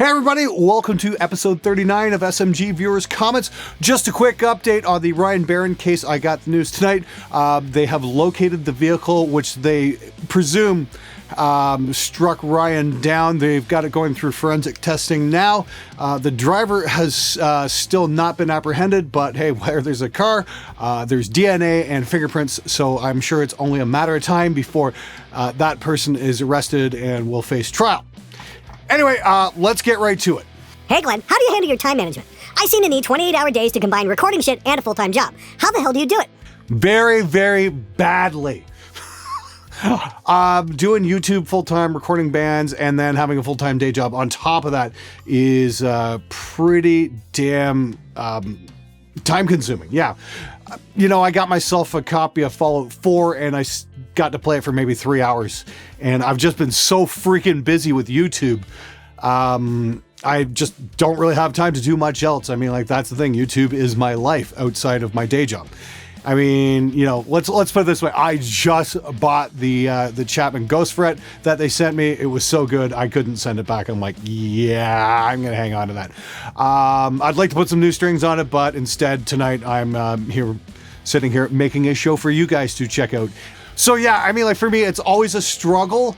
Hey everybody, welcome to episode 39 of SMG Viewers Comments. Just a quick update on the Ryan Barron case. I got the news tonight. They have located the vehicle, which they presume struck Ryan down. They've got it going through forensic testing now. The driver has still not been apprehended, but hey, where there's a car, there's DNA and fingerprints, so I'm sure it's only a matter of time before that person is arrested and will face trial. Anyway, let's get right to it. Hey Glenn, how do you handle your time management? I seem to need 28-hour days to combine recording shit and a full-time job. How the hell do you do it? Very, very badly. Doing YouTube full-time, recording bands, and then having a full-time day job on top of that is pretty damn time-consuming. Yeah. You know, I got myself a copy of Fallout 4, and I got to play it for maybe 3 hours. And I've just been so freaking busy with YouTube. I just don't really have time to do much else. I mean, like, that's the thing. YouTube is my life outside of my day job. I mean, you know, let's put it this way. I just bought the Chapman Ghost Fret that they sent me. It was so good, I couldn't send it back. I'm like, yeah, I'm gonna hang on to that. I'd like to put some new strings on it, but instead tonight I'm sitting here making a show for you guys to check out. So yeah, I mean, like, for me, it's always a struggle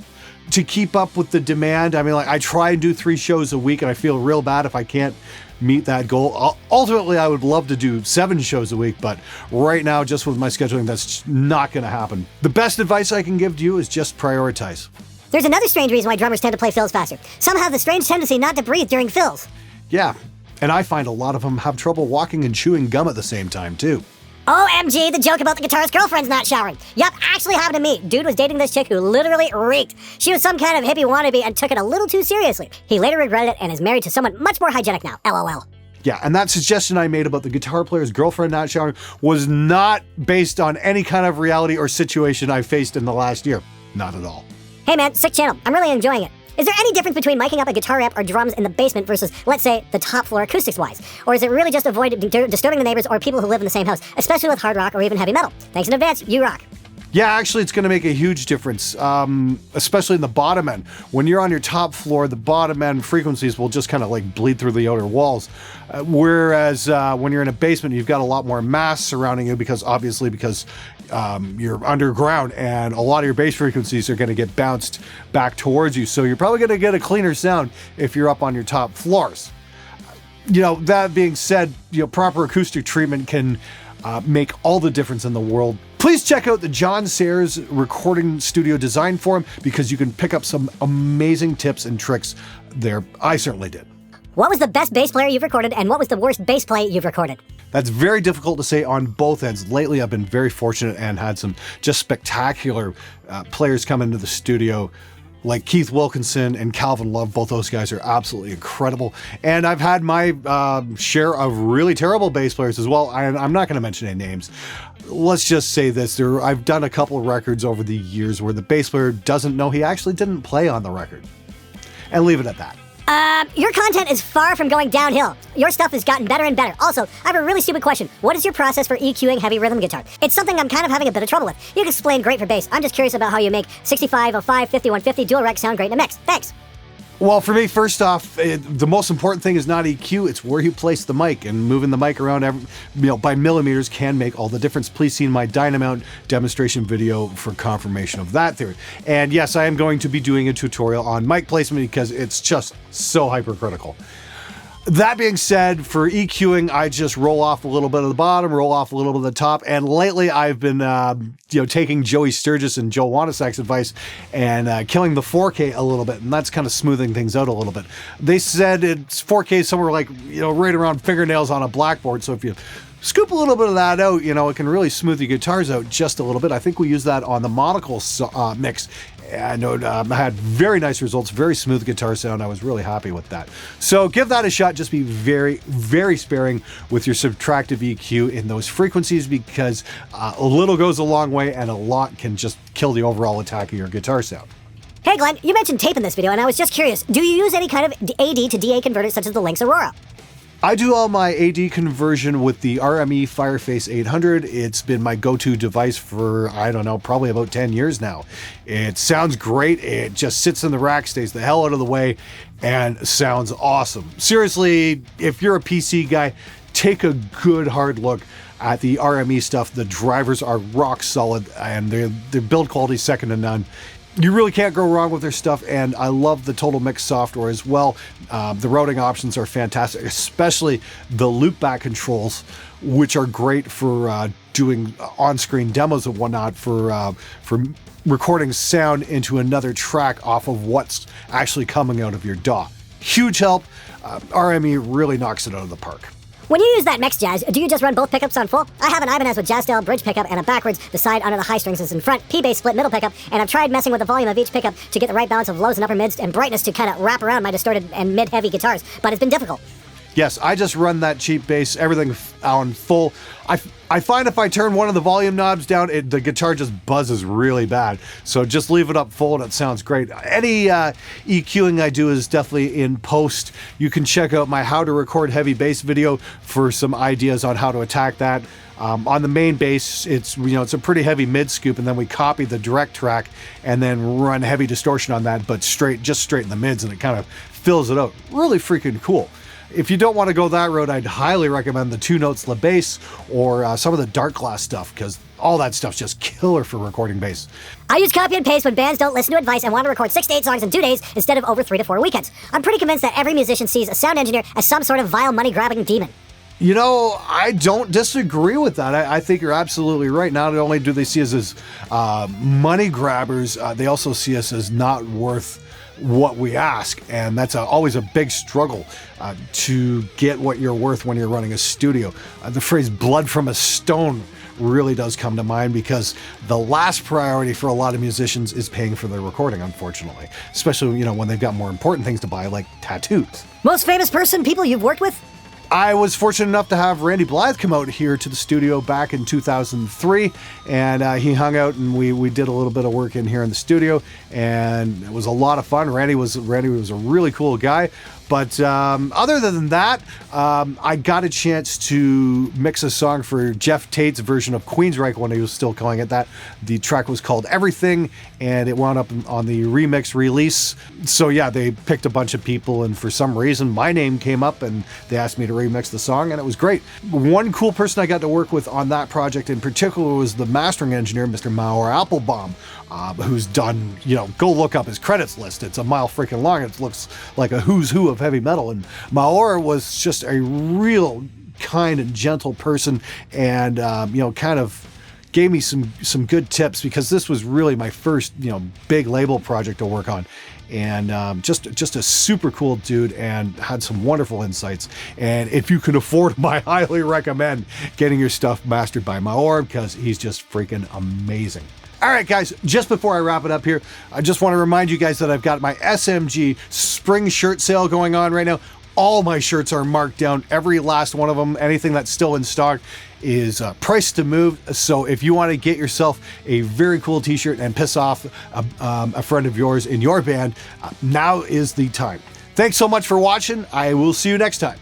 to keep up with the demand. I mean, like, I try and do 3 shows a week, and I feel real bad if I can't meet that goal. Ultimately, I would love to do 7 shows a week, but right now, just with my scheduling, that's not going to happen. The best advice I can give to you is just prioritize. There's another strange reason why drummers tend to play fills faster. Some have the strange tendency not to breathe during fills. Yeah, and I find a lot of them have trouble walking and chewing gum at the same time, too. OMG, the joke about the guitarist's girlfriend's not showering. Yup, actually happened to me. Dude was dating this chick who literally reeked. She was some kind of hippie wannabe and took it a little too seriously. He later regretted it and is married to someone much more hygienic now. LOL. Yeah, and that suggestion I made about the guitar player's girlfriend not showering was not based on any kind of reality or situation I faced in the last year. Not at all. Hey man, sick channel. I'm really enjoying it. Is there any difference between miking up a guitar amp or drums in the basement versus, let's say, the top floor acoustics-wise? Or is it really just avoid disturbing the neighbors or people who live in the same house, especially with hard rock or even heavy metal? Thanks in advance, you rock. Yeah, actually, it's going to make a huge difference, especially in the bottom end. When you're on your top floor, the bottom end frequencies will just kind of like bleed through the outer walls. Whereas when you're in a basement, you've got a lot more mass surrounding you because you're underground and a lot of your bass frequencies are going to get bounced back towards you. So you're probably going to get a cleaner sound if you're up on your top floors. You know, that being said, you know, proper acoustic treatment can make all the difference in the world. Please check out the John Sayers Recording Studio Design Forum because you can pick up some amazing tips and tricks there. I certainly did. What was the best bass player you've recorded and what was the worst bass play you've recorded? That's very difficult to say on both ends. Lately, I've been very fortunate and had some just spectacular players come into the studio, like Keith Wilkinson and Calvin Love. Both those guys are absolutely incredible. And I've had my share of really terrible bass players as well. I'm not going to mention any names. Let's just say this. I've done a couple of records over the years where the bass player doesn't know he actually didn't play on the record. And leave it at that. Your content is far from going downhill. Your stuff has gotten better and better. Also, I have a really stupid question. What is your process for EQing heavy rhythm guitar? It's something I'm kind of having a bit of trouble with. You can explain great for bass. I'm just curious about how you make 65, 05, 50, 150 dual rec sound great in a mix. Thanks. Well, for me, first off, the most important thing is not EQ, it's where you place the mic, and moving the mic around by millimeters can make all the difference. Please see my Dynamount demonstration video for confirmation of that theory. And yes, I am going to be doing a tutorial on mic placement because it's just so hypercritical. That being said, for EQing, I just roll off a little bit of the bottom, roll off a little bit of the top, and lately I've been, taking Joey Sturgis and Joe Wanasak's advice and killing the 4K a little bit, and that's kind of smoothing things out a little bit. They said it's 4K somewhere like, right around fingernails on a blackboard, so if you scoop a little bit of that out, it can really smooth your guitars out just a little bit. I think we used that on the Monocle mix. I know I had very nice results, very smooth guitar sound. I was really happy with that. So give that a shot. Just be very, very sparing with your subtractive EQ in those frequencies because a little goes a long way and a lot can just kill the overall attack of your guitar sound. Hey Glenn, you mentioned tape in this video and I was just curious, do you use any kind of AD to DA converter such as the Lynx Aurora? I do all my AD conversion with the RME Fireface 800. It's been my go-to device for, I don't know, probably about 10 years now. It sounds great. It just sits in the rack, stays the hell out of the way, and sounds awesome. Seriously, if you're a PC guy, take a good hard look at the RME stuff. The drivers are rock solid, and their build quality is second to none. You really can't go wrong with their stuff, and I love the Total Mix software as well. The routing options are fantastic, especially the loopback controls, which are great for doing on-screen demos and whatnot, for recording sound into another track off of what's actually coming out of your DAW. Huge help. RME really knocks it out of the park. When you use that mix jazz, do you just run both pickups on full? I have an Ibanez with jazz style bridge pickup and a backwards, the side under the high strings is in front, P-bass split middle pickup, and I've tried messing with the volume of each pickup to get the right balance of lows and upper mids and brightness to kind of wrap around my distorted and mid-heavy guitars, but it's been difficult. Yes, I just run that cheap bass, everything on full. I find if I turn one of the volume knobs down, the guitar just buzzes really bad. So just leave it up full and it sounds great. Any EQing I do is definitely in post. You can check out my how to record heavy bass video for some ideas on how to attack that. On the main bass, it's a pretty heavy mid scoop, and then we copy the direct track and then run heavy distortion on that, but just straight in the mids, and it kind of fills it out. Really freaking cool. If you don't want to go that road, I'd highly recommend the 2 Notes La Bass or some of the Dark Glass stuff, because all that stuff's just killer for recording bass. I use copy and paste when bands don't listen to advice and want to record 6 to 8 songs in 2 days instead of over 3 to 4 weekends. I'm pretty convinced that every musician sees a sound engineer as some sort of vile money-grabbing demon. You know, I don't disagree with that. I think you're absolutely right. Not only do they see us as money grabbers, they also see us as not worth what we ask, and that's always a big struggle to get what you're worth when you're running a studio. The phrase blood from a stone really does come to mind, because the last priority for a lot of musicians is paying for their recording, unfortunately, especially when they've got more important things to buy, like tattoos. Most famous person, people you've worked with? I was fortunate enough to have Randy Blythe come out here to the studio back in 2003, and he hung out, and we did a little bit of work in here in the studio, and it was a lot of fun. Randy was a really cool guy. But other than that, I got a chance to mix a song for Jeff Tate's version of Queensryche when he was still calling it that. The track was called Everything, and it wound up on the remix release. So yeah, they picked a bunch of people, and for some reason my name came up, and they asked me to remix the song, and it was great. One cool person I got to work with on that project in particular was the mastering engineer, Mr. Maor Applebaum, who's done, go look up his credits list. It's a mile freaking long. It looks like a who's who of heavy metal. And Maor was just a real kind and gentle person, and kind of gave me some good tips, because this was really my first big label project to work on. And just a super cool dude, and had some wonderful insights. And if you can afford him, I highly recommend getting your stuff mastered by Maor, because he's just freaking amazing. All right, guys, just before I wrap it up here, I just want to remind you guys that I've got my SMG spring shirt sale going on right now. All my shirts are marked down, every last one of them. Anything that's still in stock is priced to move. So if you want to get yourself a very cool t-shirt and piss off a friend of yours in your band, now is the time. Thanks so much for watching. I will see you next time.